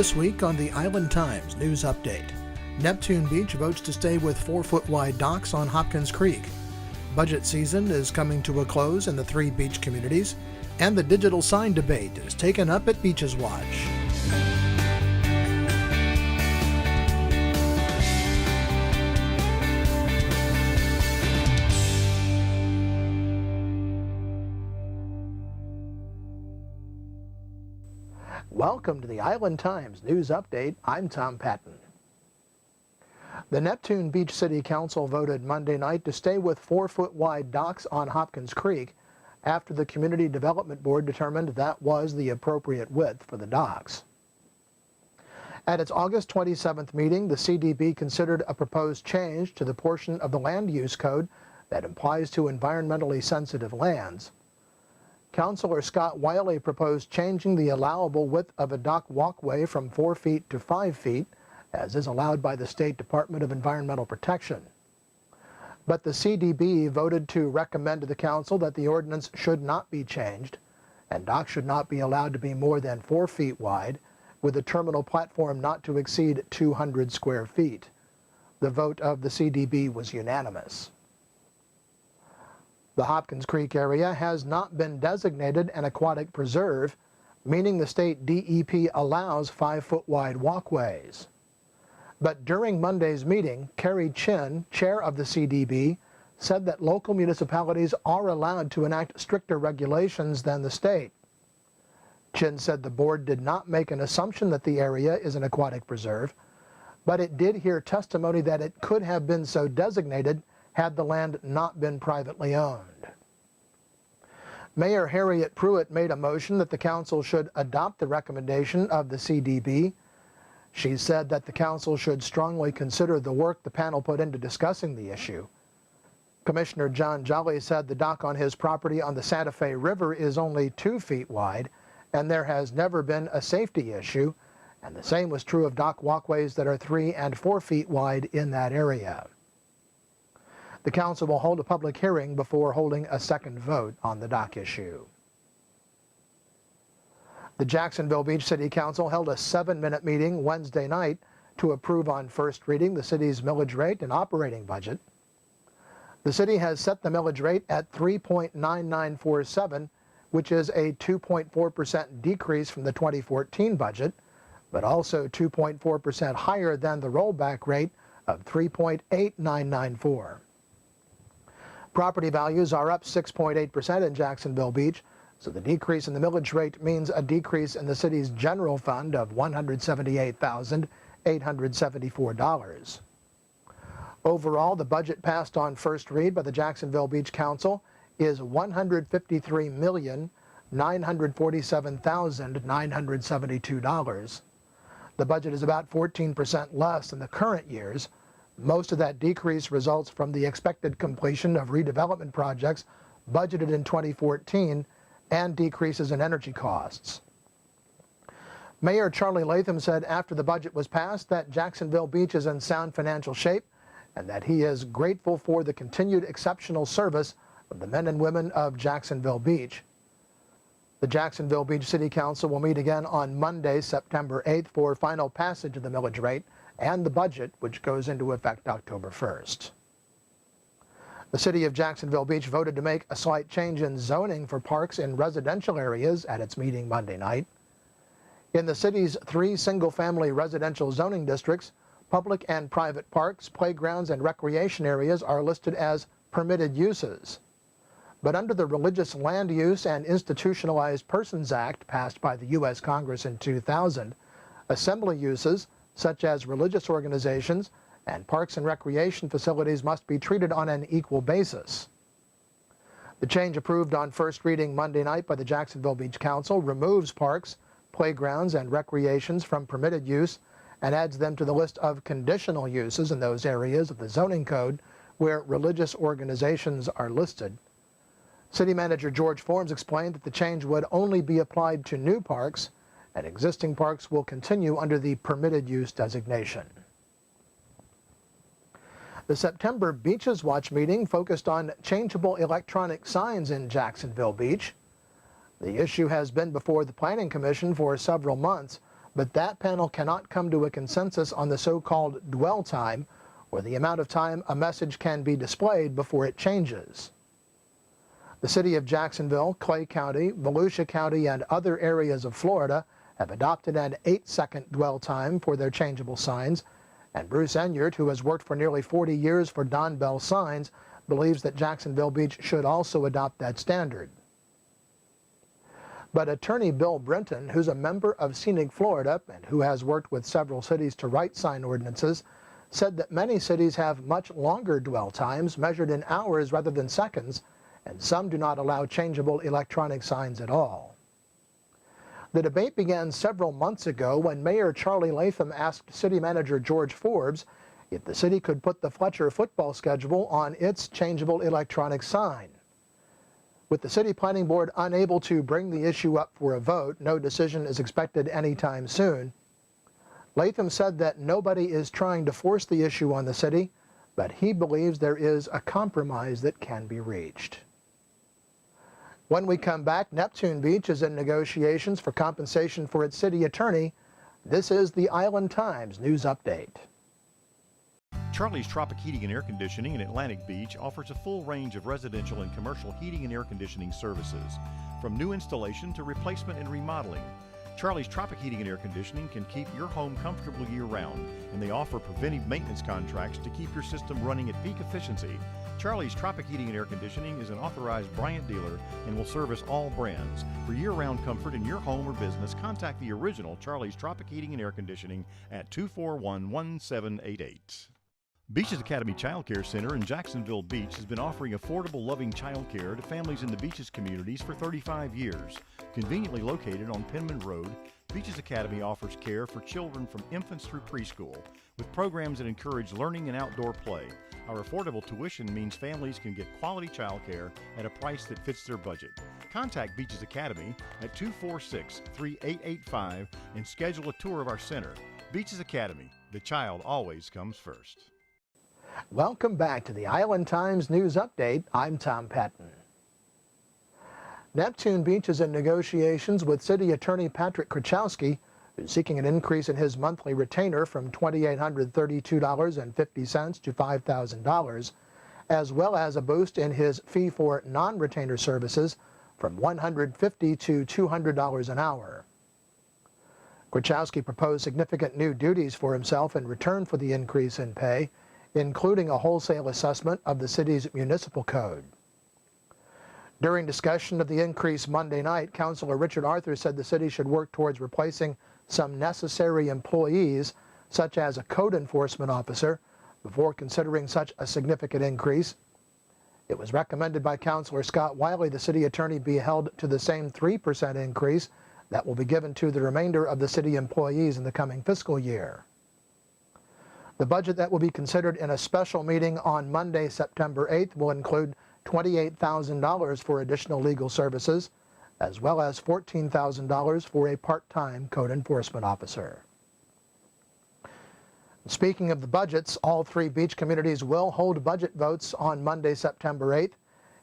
This week on the Island Times News Update, Neptune Beach votes to stay with 4-foot-wide docks on Hopkins Creek. Budget season is coming to a close in the 3 beach communities, and the digital sign debate is taken up at Beaches Watch. Welcome to the Island Times News Update. I'm Tom Patton. The Neptune Beach City Council voted Monday night to stay with 4-foot-wide docks on Hopkins Creek after the Community Development Board determined that was the appropriate width for the docks. At its August 27th meeting, the CDB considered a proposed change to the portion of the Land Use Code that applies to environmentally sensitive lands. Councilor Scott Wiley proposed changing the allowable width of a dock walkway from 4 feet to 5 feet, as is allowed by the State Department of Environmental Protection. But the CDB voted to recommend to the Council that the ordinance should not be changed, and docks should not be allowed to be more than 4 feet wide, with a terminal platform not to exceed 200 square feet. The vote of the CDB was unanimous. The Hopkins Creek area has not been designated an aquatic preserve, meaning the state DEP allows 5-foot-wide walkways. But during Monday's meeting, Kerry Chin, chair of the CDB, said that local municipalities are allowed to enact stricter regulations than the state. Chin said the board did not make an assumption that the area is an aquatic preserve, but it did hear testimony that it could have been so designated had the land not been privately owned. Mayor Harriet Pruitt made a motion that the council should adopt the recommendation of the CDB. She said that the council should strongly consider the work the panel put into discussing the issue. Commissioner John Jolly said the dock on his property on the Santa Fe River is only 2 feet wide, and there has never been a safety issue, and the same was true of dock walkways that are 3 and 4 feet wide in that area. The council will hold a public hearing before holding a second vote on the dock issue. The Jacksonville Beach City Council held a 7-minute meeting Wednesday night to approve on first reading the city's millage rate and operating budget. The city has set the millage rate at 3.9947, which is a 2.4% decrease from the 2014 budget, but also 2.4% higher than the rollback rate of 3.8994. Property values are up 6.8% in Jacksonville Beach, so the decrease in the millage rate means a decrease in the city's general fund of $178,874. Overall, the budget passed on first read by the Jacksonville Beach Council is $153,947,972. The budget is about 14% less than the current year's. Most of that decrease results from the expected completion of redevelopment projects budgeted in 2014 and decreases in energy costs. Mayor Charlie Latham said after the budget was passed that Jacksonville Beach is in sound financial shape and that he is grateful for the continued exceptional service of the men and women of Jacksonville Beach. The Jacksonville Beach City Council will meet again on Monday, September 8th for final passage of the millage rate and the budget, which goes into effect October 1st. The city of Jacksonville Beach voted to make a slight change in zoning for parks in residential areas at its meeting Monday night. In the city's 3 single-family residential zoning districts, public and private parks, playgrounds, and recreation areas are listed as permitted uses. But under the Religious Land Use and Institutionalized Persons Act passed by the U.S. Congress in 2000, assembly uses, such as religious organizations and parks and recreation facilities, must be treated on an equal basis. The change approved on first reading Monday night by the Jacksonville Beach Council removes parks, playgrounds, and recreations from permitted use and adds them to the list of conditional uses in those areas of the zoning code where religious organizations are listed. City Manager George Forms explained that the change would only be applied to new parks, and existing parks will continue under the permitted use designation. The September Beaches Watch meeting focused on changeable electronic signs in Jacksonville Beach. The issue has been before the Planning Commission for several months, but that panel cannot come to a consensus on the so-called dwell time, or the amount of time a message can be displayed before it changes. The city of Jacksonville, Clay County, Volusia County, and other areas of Florida have adopted an 8-second dwell time for their changeable signs, and Bruce Enyart, who has worked for nearly 40 years for Don Bell Signs, believes that Jacksonville Beach should also adopt that standard. But attorney Bill Brenton, who's a member of Scenic Florida and who has worked with several cities to write sign ordinances, said that many cities have much longer dwell times measured in hours rather than seconds, and some do not allow changeable electronic signs at all. The debate began several months ago when Mayor Charlie Latham asked City Manager George Forbes if the city could put the Fletcher football schedule on its changeable electronic sign. With the City Planning Board unable to bring the issue up for a vote, no decision is expected anytime soon. Latham said that nobody is trying to force the issue on the city, but he believes there is a compromise that can be reached. When we come back, Neptune Beach is in negotiations for compensation for its city attorney. This is the Island Times News Update. Charlie's Tropic Heating and Air Conditioning in Atlantic Beach offers a full range of residential and commercial heating and air conditioning services, from new installation to replacement and remodeling. Charlie's Tropic Heating and Air Conditioning can keep your home comfortable year-round, and they offer preventive maintenance contracts to keep your system running at peak efficiency. Charlie's Tropic Heating and Air Conditioning is an authorized Bryant dealer and will service all brands. For year-round comfort in your home or business, contact the original Charlie's Tropic Heating and Air Conditioning at 241-1788. Beaches Academy Child Care Center in Jacksonville Beach has been offering affordable, loving child care to families in the Beaches communities for 35 years. Conveniently located on Penman Road, Beaches Academy offers care for children from infants through preschool, with programs that encourage learning and outdoor play. Our affordable tuition means families can get quality child care at a price that fits their budget. Contact Beaches Academy at 246-3885 and schedule a tour of our center. Beaches Academy, the child always comes first. Welcome back to the Island Times News Update. I'm Tom Patton. Neptune Beach is in negotiations with City Attorney Patrick Krachowski, who's seeking an increase in his monthly retainer from $2,832.50 to $5,000, as well as a boost in his fee for non-retainer services from $150 to $200 an hour. Krachowski proposed significant new duties for himself in return for the increase in pay, including a wholesale assessment of the city's municipal code. During discussion of the increase Monday night, Councilor Richard Arthur said the city should work towards replacing some necessary employees, such as a code enforcement officer, before considering such a significant increase. It was recommended by Councilor Scott Wiley the city attorney be held to the same 3% increase that will be given to the remainder of the city employees in the coming fiscal year. The budget that will be considered in a special meeting on Monday, September 8th, will include $28,000 for additional legal services, as well as $14,000 for a part-time code enforcement officer. Speaking of the budgets, all three beach communities will hold budget votes on Monday, September 8th.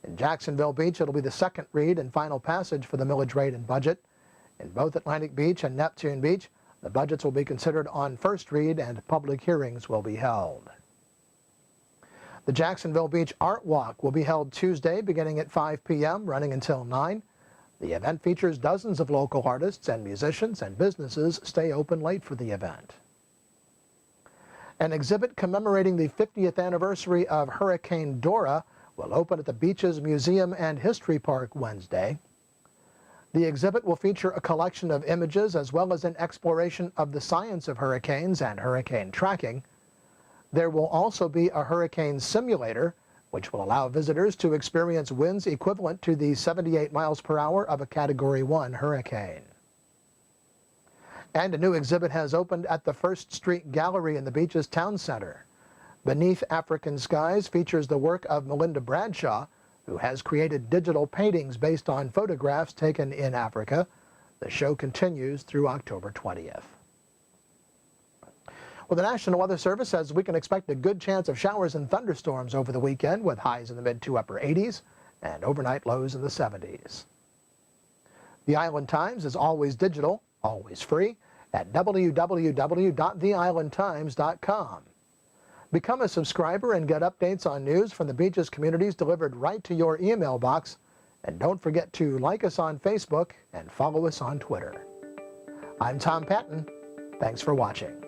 In Jacksonville Beach, it'll be the second read and final passage for the millage rate and budget. In both Atlantic Beach and Neptune Beach, the budgets will be considered on first read and public hearings will be held. The Jacksonville Beach Art Walk will be held Tuesday beginning at 5 p.m., running until 9. The event features dozens of local artists and musicians, and businesses stay open late for the event. An exhibit commemorating the 50th anniversary of Hurricane Dora will open at the Beaches Museum and History Park Wednesday. The exhibit will feature a collection of images as well as an exploration of the science of hurricanes and hurricane tracking. There will also be a hurricane simulator, which will allow visitors to experience winds equivalent to the 78 miles per hour of a Category 1 hurricane. And a new exhibit has opened at the First Street Gallery in the Beaches Town Center. Beneath African Skies features the work of Melinda Bradshaw, who has created digital paintings based on photographs taken in Africa. The show continues through October 20th. Well, the National Weather Service says we can expect a good chance of showers and thunderstorms over the weekend, with highs in the mid to upper 80s and overnight lows in the 70s. The Island Times is always digital, always free, at www.theislandtimes.com. Become a subscriber and get updates on news from the beach's communities delivered right to your email box. And don't forget to like us on Facebook and follow us on Twitter. I'm Tom Patton. Thanks for watching.